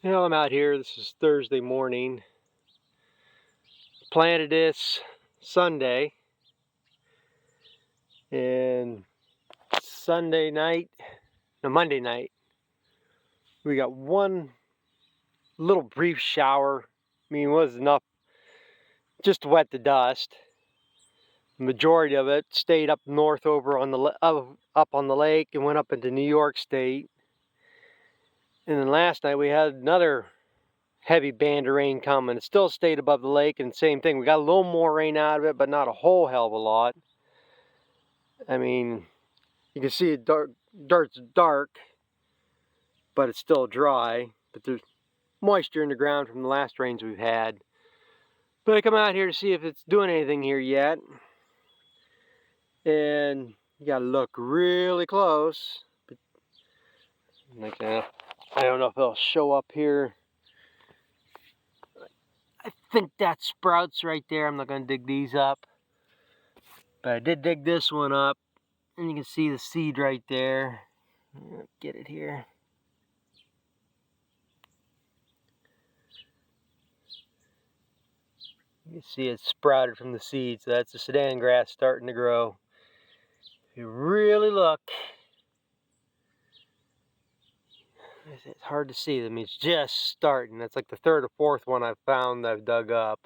I'm out here. This is Thursday morning. Planted this Sunday, and Monday night, we got one little brief shower. I mean, it was enough just to wet the dust. The majority of it stayed up north over on up on the lake and went up into New York State. And then last night we had another heavy band of rain coming. It still stayed above the lake, and same thing. We got a little more rain out of it, but not a whole hell of a lot. I mean, you can see it dirt's dark, but it's still dry. But there's moisture in the ground from the last rains we've had. But I come out here to see if it's doing anything here yet. And you gotta look really close. Like that. I don't know if it'll show up here. I think that's sprouts right there. I'm not gonna dig these up. But I did dig this one up. And you can see the seed right there. Get it here. You can see it sprouted from the seed, so that's the Sudan grass starting to grow. If you really look, it's hard to see. I mean, it's just starting. That's like the third or fourth one I've found that I've dug up.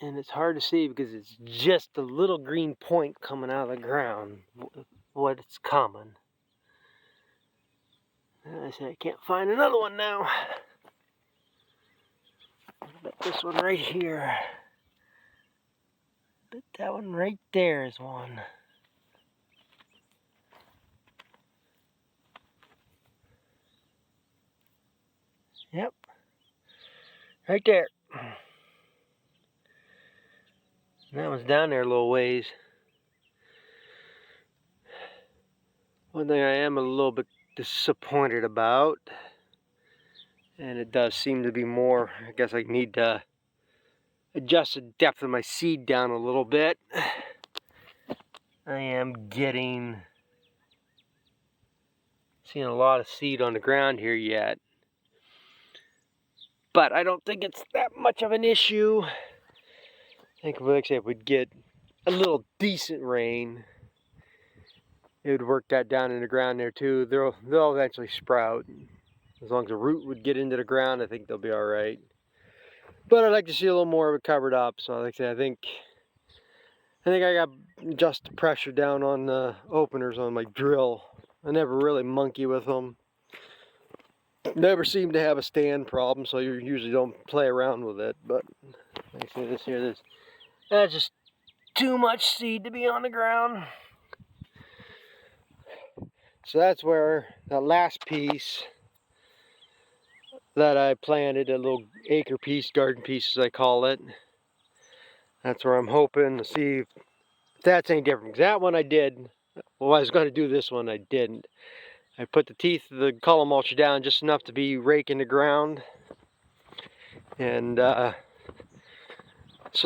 And it's hard to see because it's just a little green point coming out of the ground. What it's coming. And I say I can't find another one now. But this one right here. But that one right there is one. Yep. Right there. And that one's down there a little ways. One thing I am a little bit disappointed about, and it does seem to be more, I guess I need to adjust the depth of my seed down a little bit. I am seeing a lot of seed on the ground here yet. But I don't think it's that much of an issue. I think, like I said, if we'd get a little decent rain, it would work that down in the ground there too. They'll eventually sprout. As long as the root would get into the ground, I think they'll be all right. But I'd like to see a little more of it covered up. So like I said, I think I got to adjust the pressure down on the openers on my drill. I never really monkey with them. Never seem to have a stand problem, so you usually don't play around with it. But like I say, that's just too much seed to be on the ground. So that's where that last piece that I planted, a little acre piece, garden piece as I call it. That's where I'm hoping to see if that's any different. Because that one I did. Well, I was going to do this one, I didn't. I put the teeth of the column mulch down just enough to be raking the ground. And so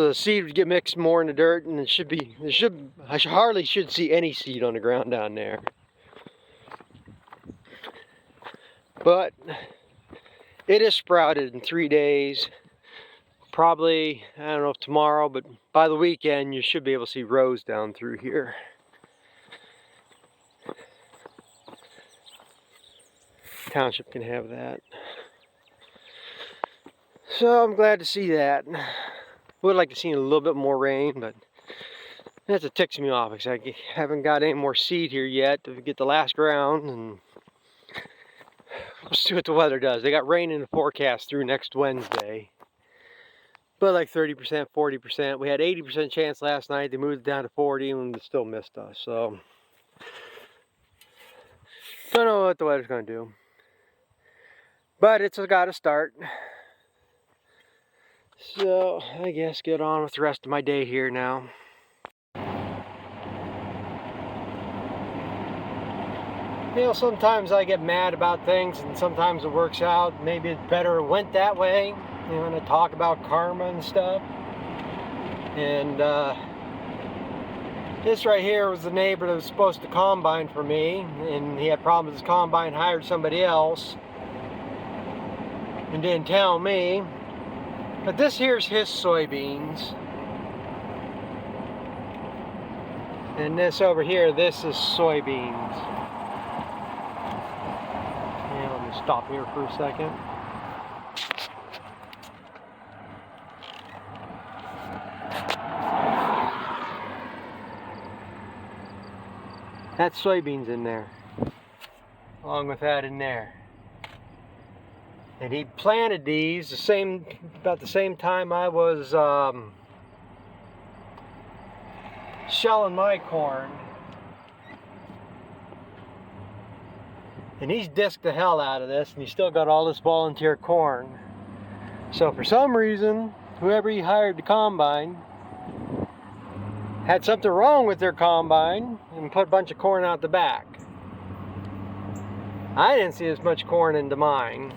the seed would get mixed more in the dirt, and I hardly should see any seed on the ground down there. But it is sprouted in 3 days. Probably, I don't know if tomorrow, but by the weekend you should be able to see rows down through here. Township can have that. So I'm glad to see that. Would like to see a little bit more rain, but that's what ticks me off because I haven't got any more seed here yet to get the last round, and we'll see what the weather does. They got rain in the forecast through next Wednesday, but like 30%, 40%. We had 80% chance last night. They moved it down to 40, and they still missed us. So don't know what the weather's going to do, but it's got to start. So I guess get on with the rest of my day here now. You know, sometimes I get mad about things, and sometimes it works out. Maybe it better went that way. You know, and I talk about karma and stuff. And This right here was the neighbor that was supposed to combine for me, and he had problems with his combine, hired somebody else, and didn't tell me. But this here's his soybeans. And this over here, this is soybeans. Yeah, let me stop here for a second. That's soybeans in there, along with that in there. And he planted these about the same time I was shelling my corn. And he's disked the hell out of this, and he's still got all this volunteer corn. So for some reason, whoever he hired to combine had something wrong with their combine and put a bunch of corn out the back. I didn't see as much corn into mine.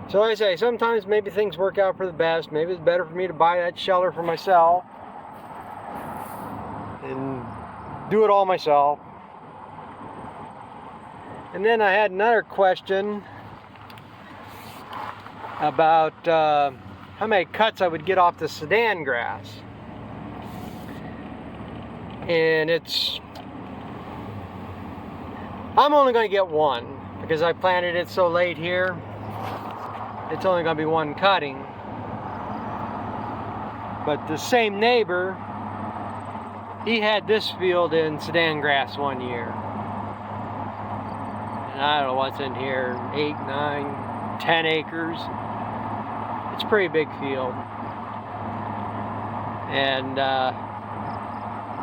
So like I say, sometimes maybe things work out for the best. Maybe it's better for me to buy that sheller for myself and do it all myself. And then I had another question about how many cuts I would get off the Sudan grass. And I'm only going to get one because I planted it so late here. It's only going to be one cutting. But the same neighbor, he had this field in Sudan grass one year. And I don't know what's in here, 8, 9, 10 acres. It's a pretty big field. And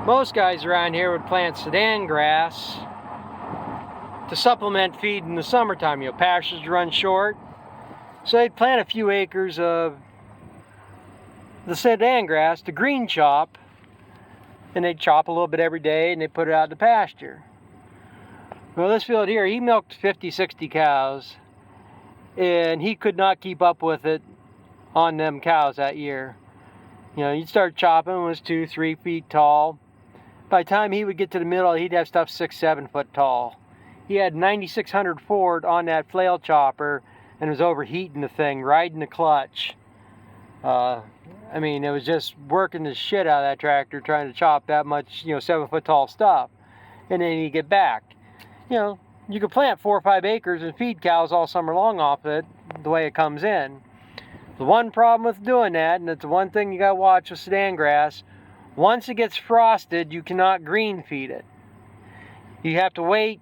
most guys around here would plant Sudan grass to supplement feed in the summertime. You know, pastures run short. So they'd plant a few acres of the Sudan grass to green chop, and they'd chop a little bit every day and they put it out to pasture. Well, this field here, he milked 50, 60 cows, and he could not keep up with it on them cows that year. You know, you'd start chopping, it was 2, 3 feet tall. By the time he would get to the middle, he'd have stuff 6, 7 foot tall. He had 9600 Ford on that flail chopper and was overheating the thing, riding the clutch. I mean, it was just working the shit out of that tractor trying to chop that much, 7 foot tall stuff. And then you get back. You know, you could plant 4 or 5 acres and feed cows all summer long off it the way it comes in. The one problem with doing that, and it's the one thing you gotta watch with Sudan grass, once it gets frosted, you cannot green feed it. You have to wait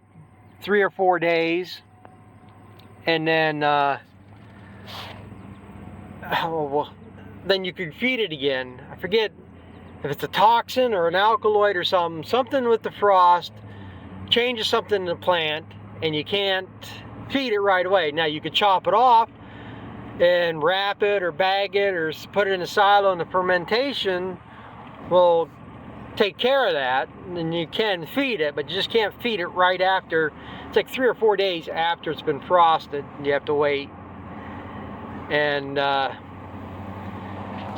3 or 4 days, and then then you can feed it again. I forget if it's a toxin or an alkaloid or something with the frost changes something in the plant, and you can't feed it right away. Now you could chop it off and wrap it or bag it or put it in a silo, and the fermentation will take care of that, and you can feed it, but you just can't feed it right after. It's like 3 or 4 days after it's been frosted, and you have to wait. And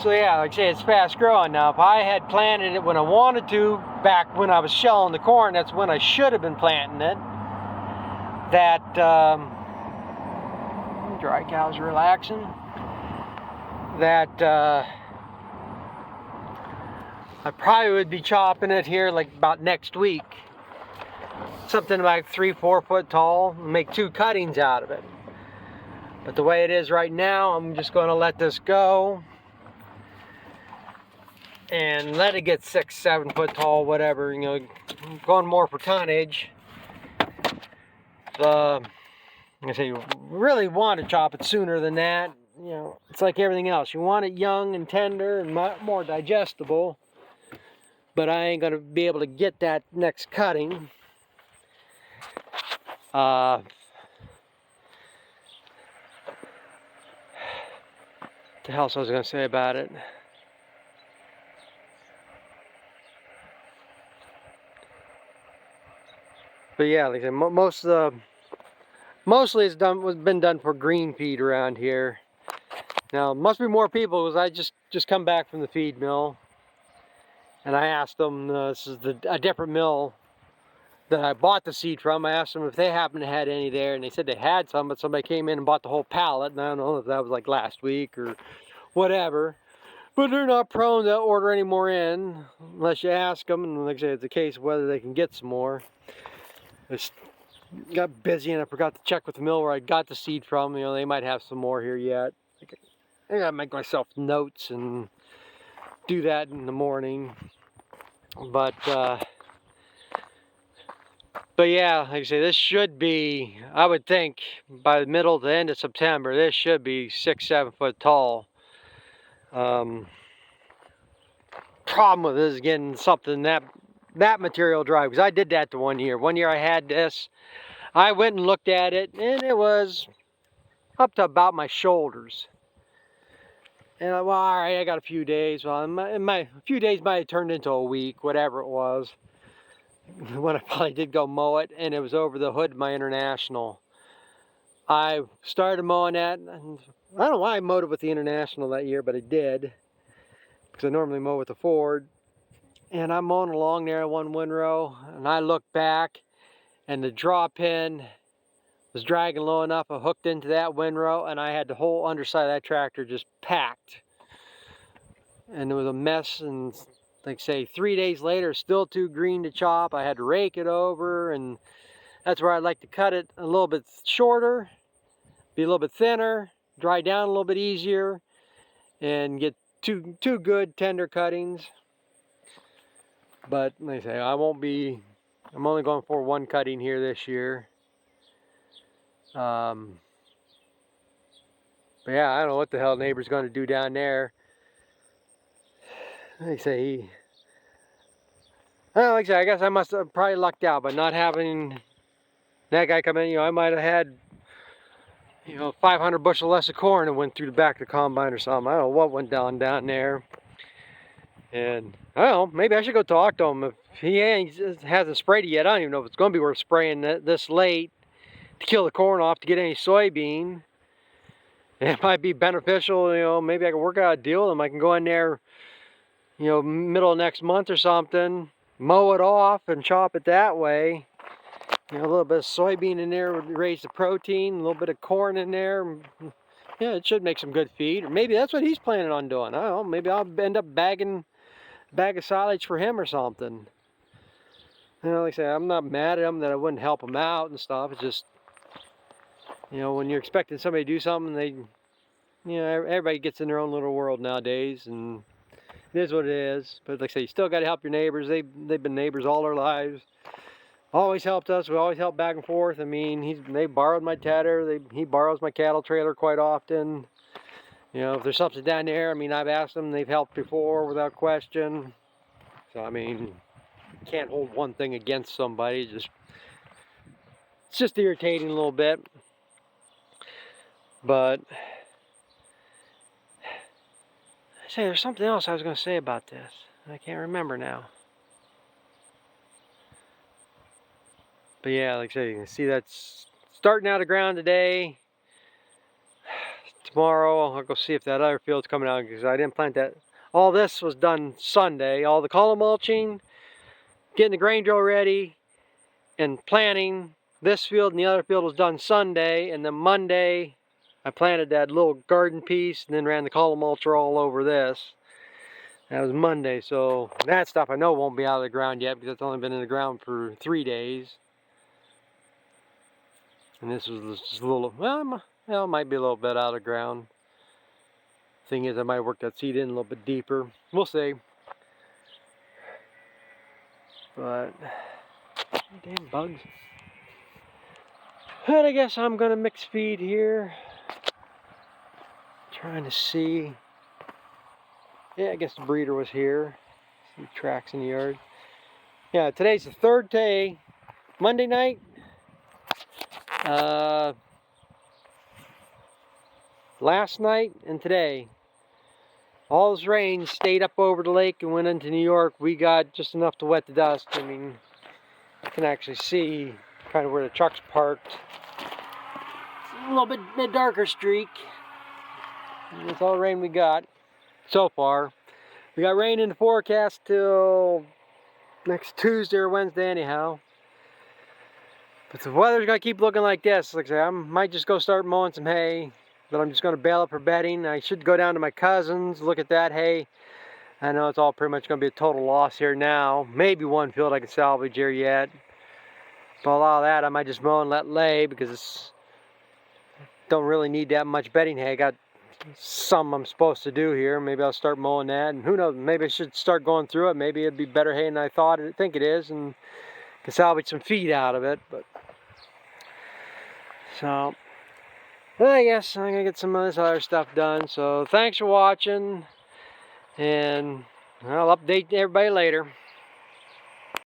so yeah, like I say, it's fast growing. Now if I had planted it when I wanted to, back when I was shelling the corn, that's when I should have been planting it. That dry cows relaxing. That I probably would be chopping it here like about next week. Something like 3, 4 foot tall, and make 2 cuttings out of it. But the way it is right now, I'm just going to let this go and let it get 6, 7 foot tall, whatever, going more for tonnage. Like I say, you really want to chop it sooner than that. It's like everything else. You want it young and tender and more digestible. But I ain't going to be able to get that next cutting. What the hell else I was going to say about it? But yeah, like I said, mostly it's been done for green feed around here. Now, must be more people because I just come back from the feed mill. And I asked them, this is a different mill that I bought the seed from. I asked them if they happened to had any there, and they said they had some, but somebody came in and bought the whole pallet, and I don't know if that was like last week or whatever. But they're not prone to order any more in unless you ask them, and like I say, it's a case of whether they can get some more. I just got busy and I forgot to check with the mill where I got the seed from. You know, they might have some more here yet. I gotta make myself notes and do that in the morning. But yeah, like I say, this should be, I would think, by the middle to the end of September, this should be 6-7 foot tall. Problem with this is getting something that material dry, because I did that the 1 year. 1 year I had this. I went and looked at it, and it was up to about my shoulders. And well, all right, I got a few days. Well, my few days might have turned into a week, whatever it was, when I probably did go mow it, and it was over the hood of my International. I started mowing that, and I don't know why I mowed it with the International that year, but I did, because I normally mow with the Ford. And I'm mowing along there one windrow, and I look back, and the draw pin was dragging low enough, I hooked into that windrow, and I had the whole underside of that tractor just packed. And it was a mess, and like say 3 days later, still too green to chop. I had to rake it over, and that's where I'd like to cut it a little bit shorter, be a little bit thinner, dry down a little bit easier, and get two good tender cuttings. But like I say, I'm only going for one cutting here this year. But yeah, I don't know what the hell the neighbor's going to do down there. Like I say, like I say, I guess I must have probably lucked out by not having that guy come in. You know, I might have had, 500 bushel less of corn and went through the back of the combine or something. I don't know what went down there. And I don't know, maybe I should go talk to him. If he hasn't sprayed it yet, I don't even know if it's going to be worth spraying this late to kill the corn off to get any soybean. It might be beneficial, maybe I can work out a deal with him. I can go in there, middle of next month or something, mow it off and chop it that way. A little bit of soybean in there would raise the protein, a little bit of corn in there. Yeah, it should make some good feed. Or maybe that's what he's planning on doing. I don't know, maybe I'll end up bagging a bag of silage for him or something. Like I say, I'm not mad at him that I wouldn't help him out and stuff. It's just, when you're expecting somebody to do something, everybody gets in their own little world nowadays, and it is what it is. But like I say, you still got to help your neighbors. They've been neighbors all their lives. Always helped us. We always helped back and forth. I mean, they borrowed my tedder. He borrows my cattle trailer quite often. If there's something down there, I mean, I've asked them. They've helped before without question. So I mean, you can't hold one thing against somebody. It's just irritating a little bit. But say there's something else I was going to say about this. I can't remember now. But yeah, like I say, you can see that's starting out of ground today. Tomorrow I'll go see if that other field's coming out, because I didn't plant that. All this was done Sunday. All the column mulching, getting the grain drill ready, and planting. This field and the other field was done Sunday, and then Monday I planted that little garden piece and then ran the column mulcher all over this. That was Monday, so that stuff I know won't be out of the ground yet, because it's only been in the ground for 3 days. And this was just a little, well, it might be a little bit out of the ground. Thing is, I might work that seed in a little bit deeper. We'll see. But, damn bugs. And I guess I'm gonna mix feed here. Trying to see. Yeah, I guess the breeder was here. See tracks in the yard. Yeah, today's the 3rd day. Monday night. Last night and today, all this rain stayed up over the lake and went into New York. We got just enough to wet the dust. I mean, you can actually see kind of where the truck's parked. It's a little bit darker streak. And that's all the rain we got so far. We got rain in the forecast till next Tuesday or Wednesday anyhow. But the weather's gonna keep looking like this. Like I say, I might just go start mowing some hay, but I'm just gonna bale up for bedding. I should go down to my cousin's, look at that hay. I know it's all pretty much gonna be a total loss here now. Maybe one field I can salvage here yet. But a lot of that I might just mow and let lay because it's don't really need that much bedding hay. I got some I'm supposed to do here. Maybe I'll start mowing that, and who knows, maybe I should start going through it. Maybe it'd be better hay than I think it is, and can salvage some feed out of it. But so I guess I'm gonna get some of this other stuff done. So thanks for watching, and I'll update everybody later.